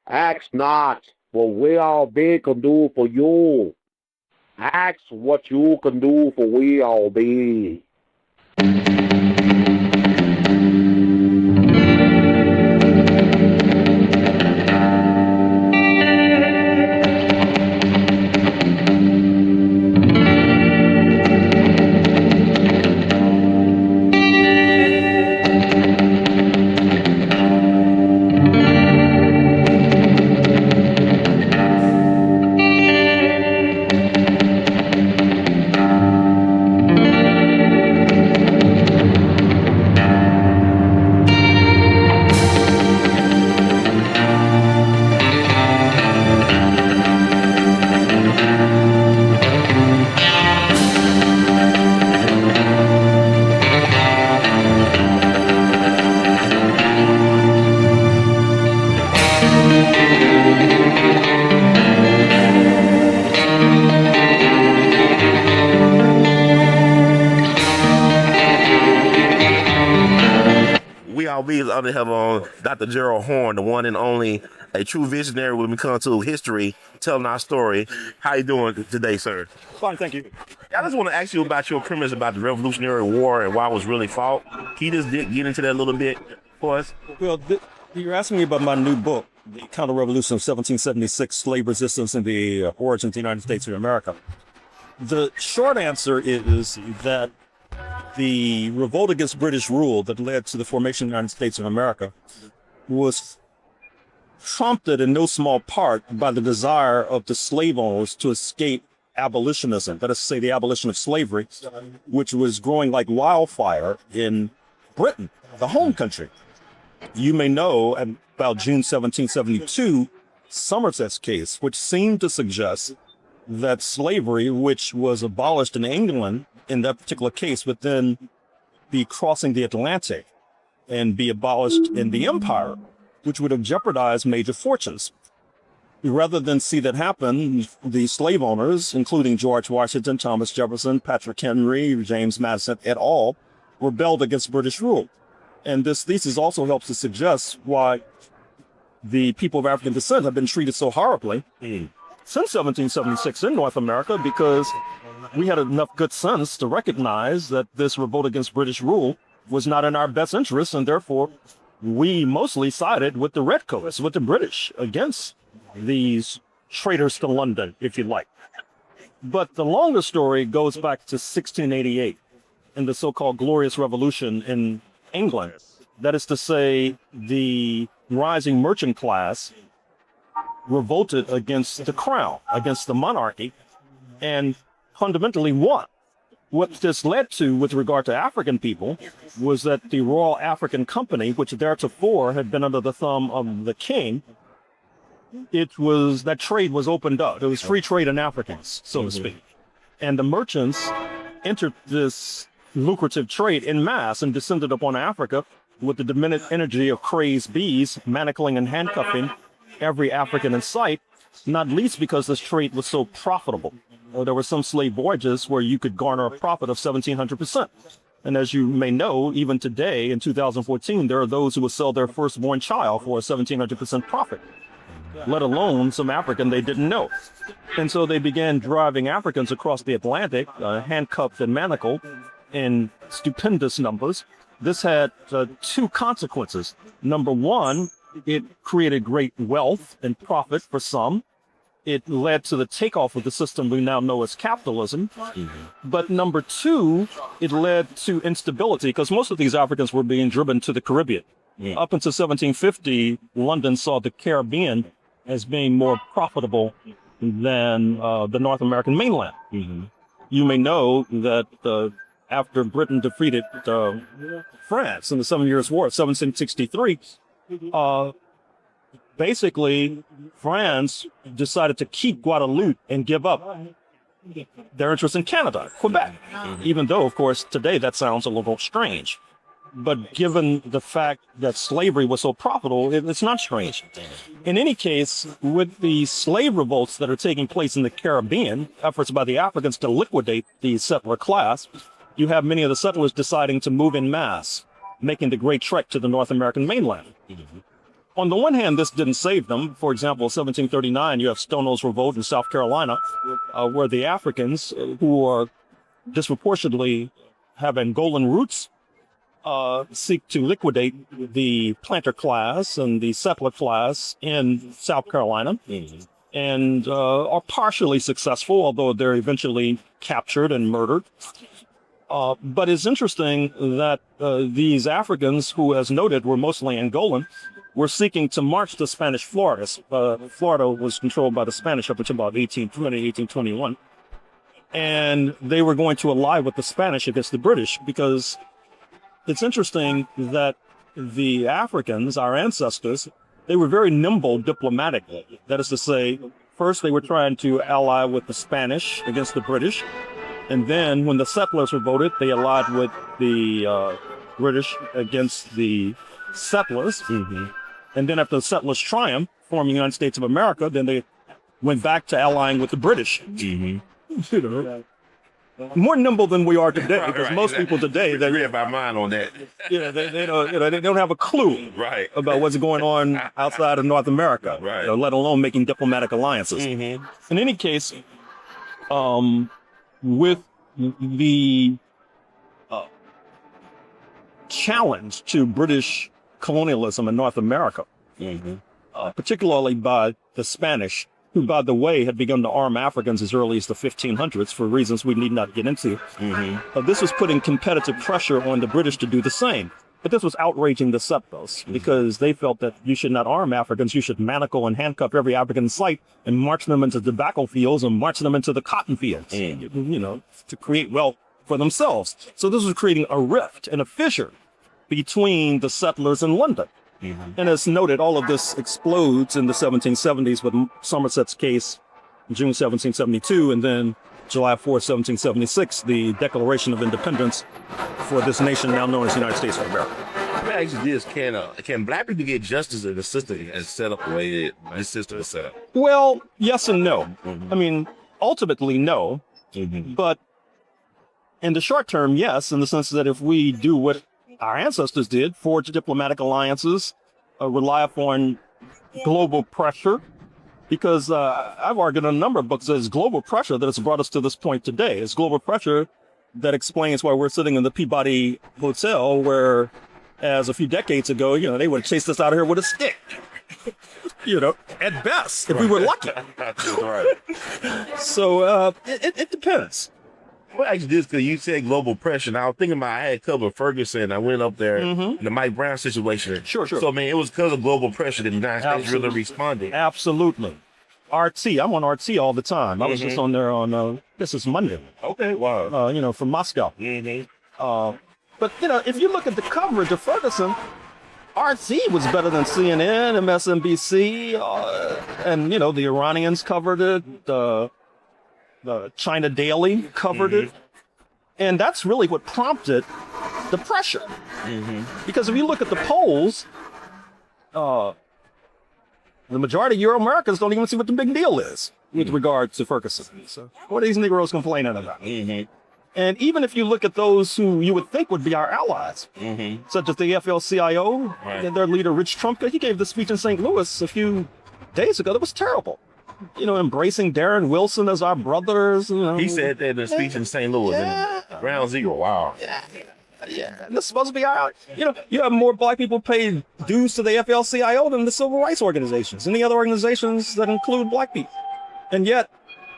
Ask not what we all be can do for you. Ask what you can do for we all be. We always on the have on Dr. Gerald Horne, the one and only, a true visionary when we come to history, telling our story. How you doing today, sir? Fine, thank you. I just want to ask you about your premise about the Revolutionary War and why it was really fought. Can you just get into that a little bit for us? Well, you're asking me about my new book, The Counter-Revolution of 1776, Slave Resistance and the Origins of the United States of America. The short answer is that the revolt against British rule that led to the formation of the United States of America was prompted in no small part by the desire of the slave owners to escape abolitionism, that is to say, the abolition of slavery, which was growing like wildfire in Britain, the home country. You may know about June 1772, Somerset's case, which seemed to suggest that slavery, which was abolished in England in that particular case, would then be crossing the Atlantic and be abolished in the empire, which would have jeopardized major fortunes. Rather than see that happen, the slave owners, including George Washington, Thomas Jefferson, Patrick Henry, James Madison, et al., rebelled against British rule. And this thesis also helps to suggest why the people of African descent have been treated so horribly since 1776 in North America, because we had enough good sense to recognize that this revolt against British rule was not in our best interest, and therefore we mostly sided with the redcoats, with the British, against these traitors to London, if you like. But the longer story goes back to 1688 and the so-called Glorious Revolution in England. That is to say, the rising merchant class revolted against the crown, against the monarchy, and fundamentally won. What this led to with regard to African people was that the Royal African Company, which theretofore had been under the thumb of the king, that trade was opened up. It was free trade in Africans, so to speak. And the merchants entered this lucrative trade in mass and descended upon Africa with the diminished energy of crazed bees, manacling and handcuffing every African in sight, not least because this trade was so profitable. There were some slave voyages where you could garner a profit of 1,700%. And as you may know, even today in 2014, there are those who will sell their firstborn child for a 1,700% profit, let alone some African they didn't know. And so they began driving Africans across the Atlantic, handcuffed and manacled in stupendous numbers. This had two consequences. Number one, it created great wealth and profit for some. It led to the takeoff of the system we now know as capitalism. But number two, it led to instability, because most of these Africans were being driven to the Caribbean. Up until 1750, London saw the Caribbean as being more profitable than the North American mainland. You may know that after Britain defeated France in the 7 Years' War of 1763, basically, France decided to keep Guadeloupe and give up their interest in Canada, Quebec, even though, of course, today that sounds a little strange. But given the fact that slavery was so profitable, it's not strange. In any case, with the slave revolts that are taking place in the Caribbean, efforts by the Africans to liquidate the settler class, you have many of the settlers deciding to move in mass, making the great trek to the North American mainland. on the one hand, this didn't save them. For example, 1739, you have Stonewall's Revolt in South Carolina, where the Africans, who are disproportionately have Angolan roots, seek to liquidate the planter class and the settler class in South Carolina, and are partially successful, although they're eventually captured and murdered. But it's interesting that these Africans, who, as noted, were mostly Angolan, were seeking to march to Spanish Florida. Florida was controlled by the Spanish up until about 1820, 1821. And they were going to ally with the Spanish against the British, because it's interesting that the Africans, our ancestors, they were very nimble diplomatically. That is to say, first they were trying to ally with the Spanish against the British. And then when the settlers revolted, they allied with the British against the settlers. And then after the settlers triumphed, forming the United States of America, then they went back to allying with the British. You know, more nimble than we are today, because most people today, they read my mind on that. They don't have a clue about what's going on outside of North America, let alone making diplomatic alliances. In any case, with the challenge to British colonialism in North America, particularly by the Spanish, who, by the way, had begun to arm Africans as early as the 1500s for reasons we need not get into. This was putting competitive pressure on the British to do the same. But this was outraging the settlers, because they felt that you should not arm Africans, you should manacle and handcuff every African in sight and march them into tobacco fields and march them into the cotton fields, to create wealth for themselves. So this was creating a rift and a fissure between the settlers and London. And as noted, all of this explodes in the 1770s with Somerset's case, June 1772, and then July 4, 1776, the Declaration of Independence for this nation now known as the United States of America. Let me ask you this, can black people get justice in the system as set up the way this system is set up? Well, yes and no. I mean, ultimately, no. But in the short term, yes, in the sense that if we do what our ancestors did, forge diplomatic alliances, rely upon global pressure, because I've argued in a number of books that it's global pressure that has brought us to this point today. It's global pressure that explains why we're sitting in the Peabody Hotel, where, as a few decades ago, they would have chased us out of here with a stick. At best, if we were lucky. So it depends. Well, actually, this because you said global pressure. And I was thinking about, I had covered Ferguson. I went up there in the Mike Brown situation. Sure. So, man, it was because of global pressure that the United States really responded. Absolutely. RT. I'm on RT all the time. I was just on there on, this is Monday. Okay, wow. From Moscow. But, if you look at the coverage of Ferguson, RT was better than CNN, MSNBC, and, the Iranians covered it. The China Daily covered it. And that's really what prompted the pressure. Because if you look at the polls, the majority of Euro-Americans don't even see what the big deal is with regard to Ferguson. So what are these Negroes complaining about? And even if you look at those who you would think would be our allies, such as the AFL-CIO and their leader, Rich Trumka, he gave the speech in St. Louis a few days ago that was terrible. Embracing Darren Wilson as our brothers. He said that in a speech in St. Louis. Ground Zero. Wow. Yeah. And this is supposed to be our, you have more black people pay dues to the AFL-CIO than the civil rights organizations, any other organizations that include black people. And yet,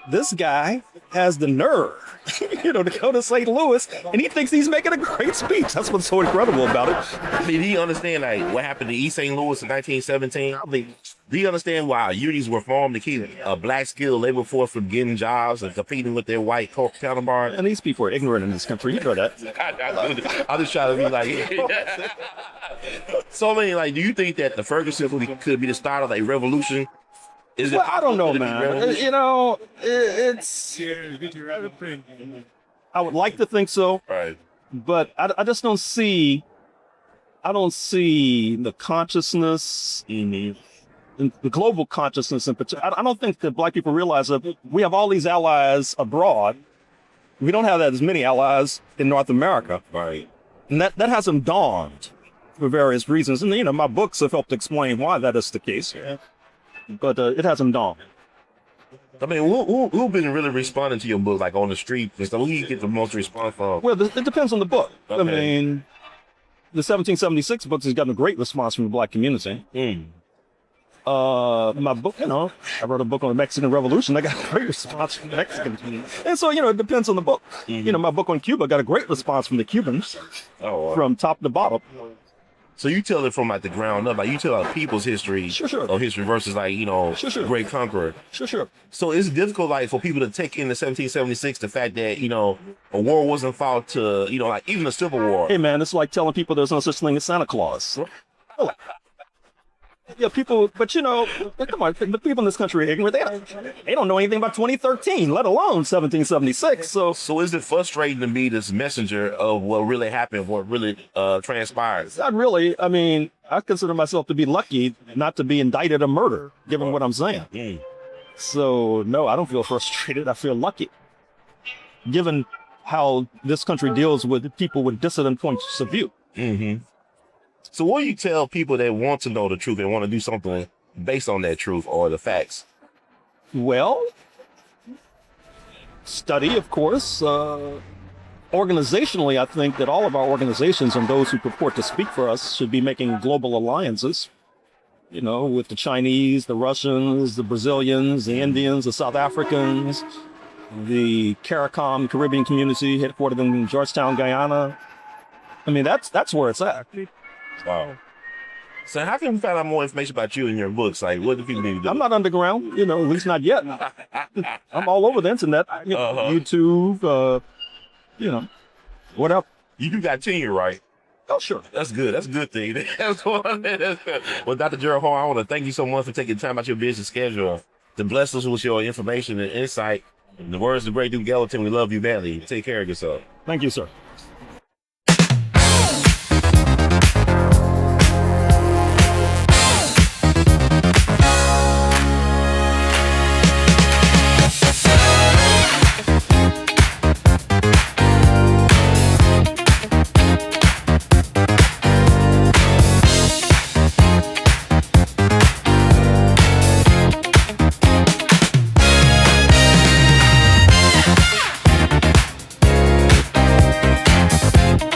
this guy has the nerve, to go to St. Louis, and he thinks he's making a great speech. That's what's so incredible about it. I mean, do you understand what happened to East St. Louis in 1917? I mean, do you understand why unions were formed to keep a black skilled labor force from getting jobs and competing with their white counterparts? And these people are ignorant in this country. You know that. I just try to be like. So, do you think that the Ferguson could be the start of a revolution? I don't know, man. It's. I would like to think so. Right. But I just don't see. I don't see the consciousness, the global consciousness in particular. I don't think that black people realize that we have all these allies abroad. We don't have as many allies in North America. Right. And that hasn't dawned for various reasons. And, my books have helped explain why that is the case. Yeah. But it hasn't dawned. I mean, who been really responding to your book, like on the street and stuff? Who you get the most response from? Well, it depends on the book. Okay. I mean, the 1776 books has gotten a great response from the Black community. My book, I wrote a book on the Mexican Revolution. I got a great response from the Mexican community. And so, it depends on the book. My book on Cuba got a great response from the Cubans, from top to bottom. So you tell it from like the ground up, like you tell people's history, Sure. or history versus like, great conqueror. Sure. So it's difficult, like, for people to take in the 1776, the fact that, a war wasn't fought to, like even the Civil War. Hey man, it's like telling people there's no such thing as Santa Claus. Yeah, people, but come on, the people in this country are ignorant. They don't know anything about 2013, let alone 1776. So is it frustrating to be this messenger of what really happened, what really transpired? Not really. I mean, I consider myself to be lucky not to be indicted of murder, given what I'm saying. So no, I don't feel frustrated. I feel lucky, given how this country deals with people with dissident points of view. So what do you tell people that want to know the truth and want to do something based on that truth or the facts? Well, study, of course. Organizationally, I think that all of our organizations and those who purport to speak for us should be making global alliances, with the Chinese, the Russians, the Brazilians, the Indians, the South Africans, the CARICOM, Caribbean community headquartered in Georgetown, Guyana. I mean, that's where it's at. Wow. So how can we find out more information about you in your books? Like, what do people need to do? I'm not underground, at least not yet. I'm all over the internet, YouTube, whatever. You do got tenure, right? Oh, sure. That's good. That's a good thing. That's good. Well, Dr. Gerald Horne, I want to thank you so much for taking time out your busy schedule to bless us with your information and insight. In the words of the great Duke Gallatin, we love you badly. Take care of yourself. Thank you, sir.